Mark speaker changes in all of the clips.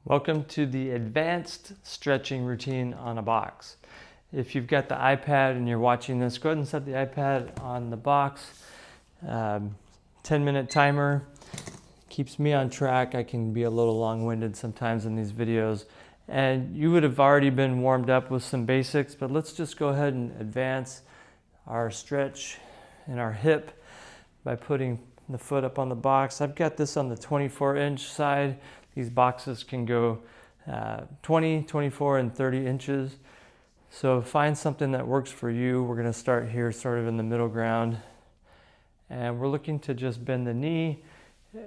Speaker 1: Welcome to the advanced stretching routine on a box. If you've got the iPad and you're watching this, go ahead and set the iPad on the box. 10-minute timer keeps me on track. I can be a little long-winded sometimes in these videos. And you would have already been warmed up with some basics, but let's just go ahead and advance our stretch in our hip by putting the foot up on the box. I've got this on the 24-inch side. These boxes can go 20, 24, and 30 inches. So find something that works for you. We're going to start here sort of in the middle ground. And we're looking to just bend the knee,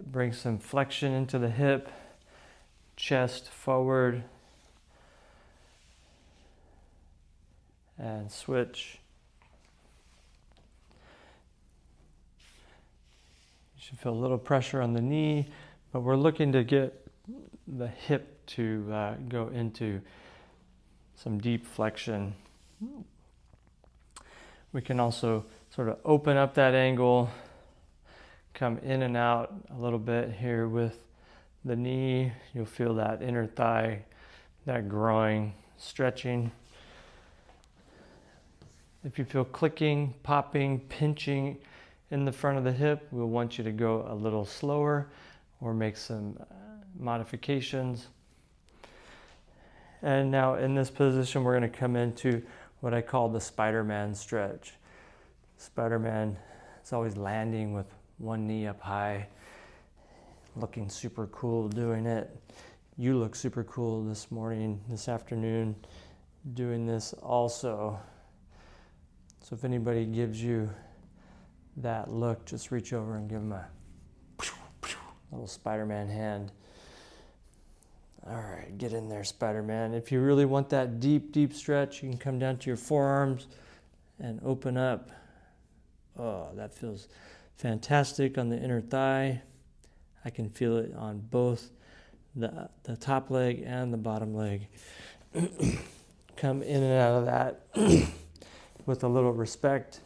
Speaker 1: bring some flexion into the hip, chest forward, and switch. You should feel a little pressure on the knee, but we're looking to get the hip to go into some deep flexion. We can also sort of open up that angle, come in and out a little bit here with the knee. You'll feel that inner thigh, that groin stretching. If you feel clicking, popping, pinching in the front of the hip, we'll want you to go a little slower or make some modifications. And now in this position, we're going to come into what I call the Spider-Man stretch. Spider-Man is always landing with one knee up high, looking super cool doing it. You look super cool this morning, this afternoon, doing this also. So if anybody gives you that look, just reach over and give them a little Spider-Man hand. All right, get in there, Spider-Man. If you really want that deep, deep stretch, you can come down to your forearms and open up. Oh, that feels fantastic on the inner thigh. I can feel it on both the top leg and the bottom leg. Come in and out of that with a little respect.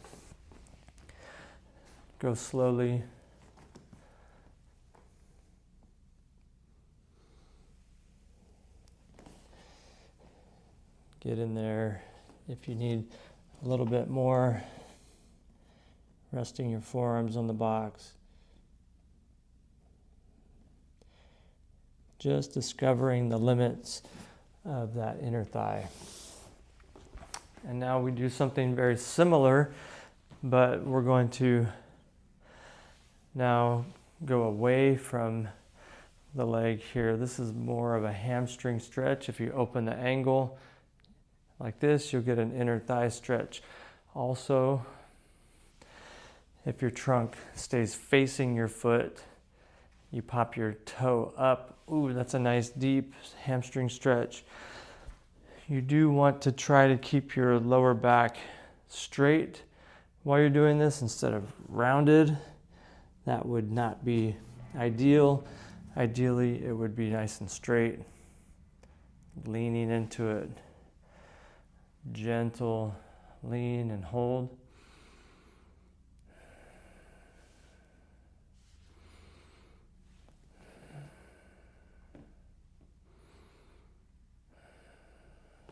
Speaker 1: Go slowly. Get in there. If you need a little bit more, resting your forearms on the box. Just discovering the limits of that inner thigh. And now we do something very similar, but we're going to now go away from the leg here. This is more of a hamstring stretch. If you open the angle like this, you'll get an inner thigh stretch. Also, if your trunk stays facing your foot, you pop your toe up. Ooh, that's a nice deep hamstring stretch. You do want to try to keep your lower back straight while you're doing this instead of rounded. That would not be ideal. Ideally, it would be nice and straight, leaning into it. Gentle lean and hold.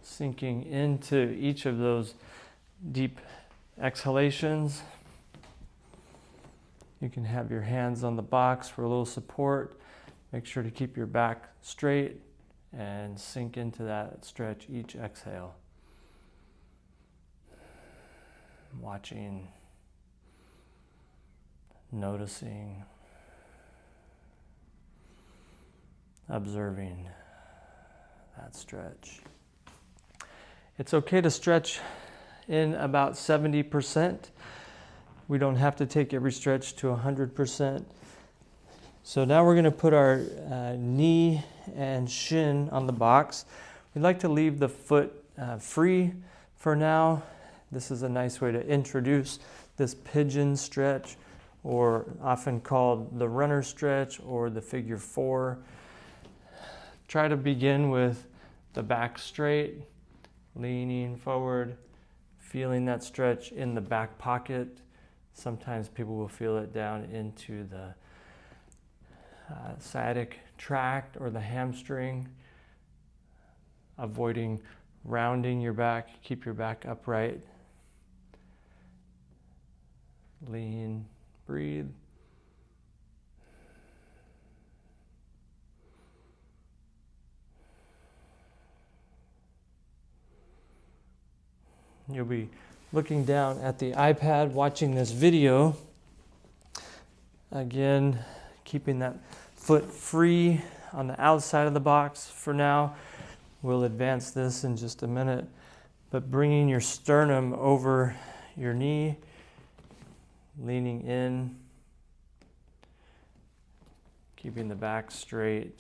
Speaker 1: Sinking into each of those deep exhalations. You can have your hands on the box for a little support. Make sure to keep your back straight and sink into that stretch each exhale. Watching, noticing, observing that stretch. It's okay to stretch in about 70%. We don't have to take every stretch to 100%. So now we're going to put our knee and shin on the box. We'd like to leave the foot free for now. This is a nice way to introduce this pigeon stretch, or often called the runner stretch or the figure four. Try to begin with the back straight, leaning forward, feeling that stretch in the back pocket. Sometimes people will feel it down into the sciatic tract or the hamstring. avoiding rounding your back. Keep your back upright. Lean, breathe. You'll be looking down at the iPad, watching this video. Again, keeping that foot free on the outside of the box for now. We'll advance this in just a minute, but bringing your sternum over your knee, leaning in, keeping the back straight.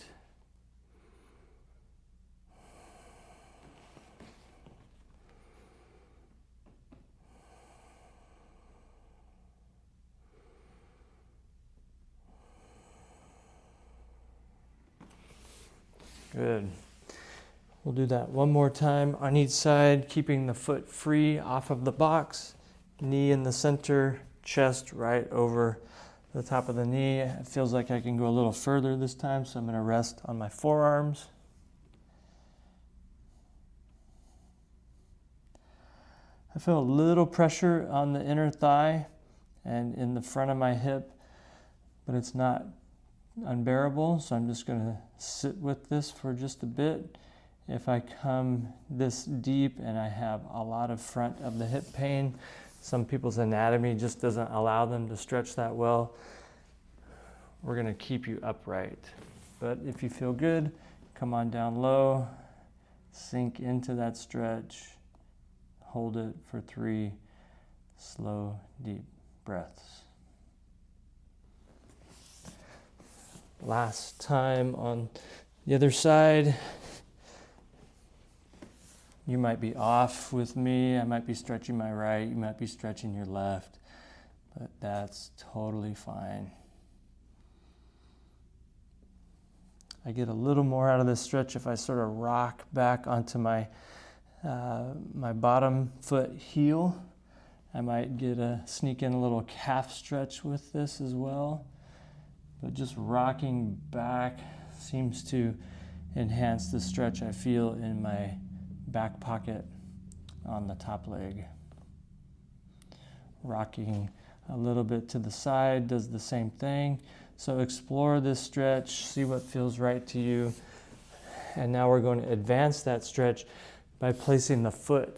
Speaker 1: Good. We'll do that one more time on each side, keeping the foot free off of the box, knee in the center, chest right over the top of the knee. It feels like I can go a little further this time, so I'm going to rest on my forearms. I feel a little pressure on the inner thigh and in the front of my hip, but it's not unbearable, so I'm just going to sit with this for just a bit. If I come this deep and I have a lot of front of the hip pain, some people's anatomy just doesn't allow them to stretch that well, we're going to keep you upright. But if you feel good, come on down low, sink into that stretch, hold it for 3 slow, deep breaths. Last time on the other side. You might be off with me. I might be stretching my right. You might be stretching your left. But that's totally fine. I get a little more out of this stretch if I sort of rock back onto my bottom foot heel. I might sneak in a little calf stretch with this as well. But just rocking back seems to enhance the stretch I feel in my back pocket on the top leg. Rocking a little bit to the side does the same thing. So explore this stretch, see what feels right to you. And now we're going to advance that stretch by placing the foot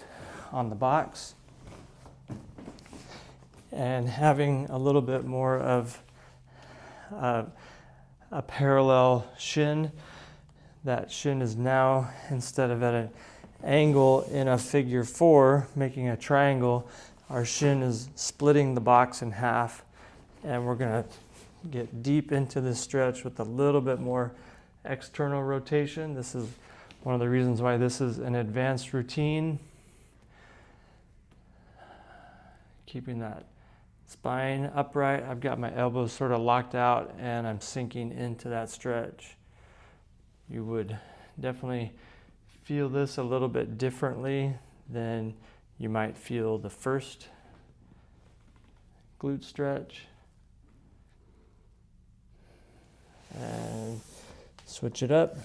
Speaker 1: on the box and having a little bit more of a parallel shin. That shin is now, instead of at an angle in a figure 4, making a triangle, our shin is splitting the box in half, and we're going to get deep into this stretch with a little bit more external rotation. This is one of the reasons why this is an advanced routine. Keeping that spine upright. I've got my elbows sort of locked out and I'm sinking into that stretch. You would definitely feel this a little bit differently than you might feel the first glute stretch. And switch it up.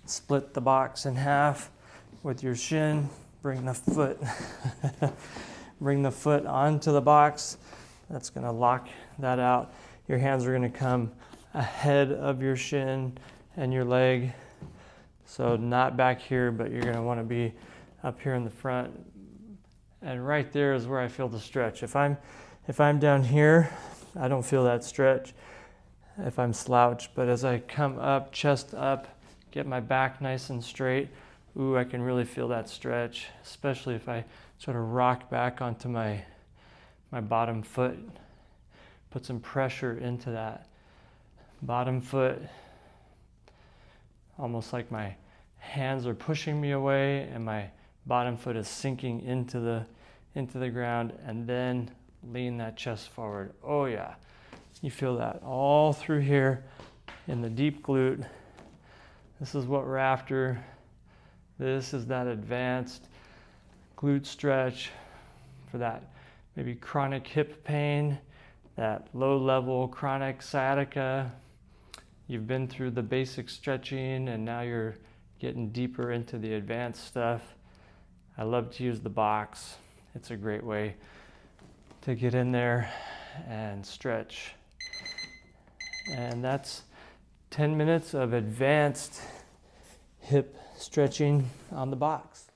Speaker 1: Split the box in half with your shin. Bring the foot bring the foot onto the box. That's going to lock that out. Your hands are going to come ahead of your shin and your leg. So not back here, but you're going to want to be up here in the front. And right there is where I feel the stretch. If I'm down here, I don't feel that stretch if I'm slouched. But as I come up, chest up, get my back nice and straight, ooh, I can really feel that stretch, especially if I sort of rock back onto my bottom foot. Put some pressure into that bottom foot, almost like my hands are pushing me away and my bottom foot is sinking into the ground, and then lean that chest forward. Oh yeah, you feel that all through here in the deep glute. This is what we're after. This is that advanced glute stretch for that maybe chronic hip pain, that low-level chronic sciatica. You've been through the basic stretching and now you're getting deeper into the advanced stuff, I love to use the box. It's a great way to get in there and stretch. And that's 10 minutes of advanced hip stretching on the box.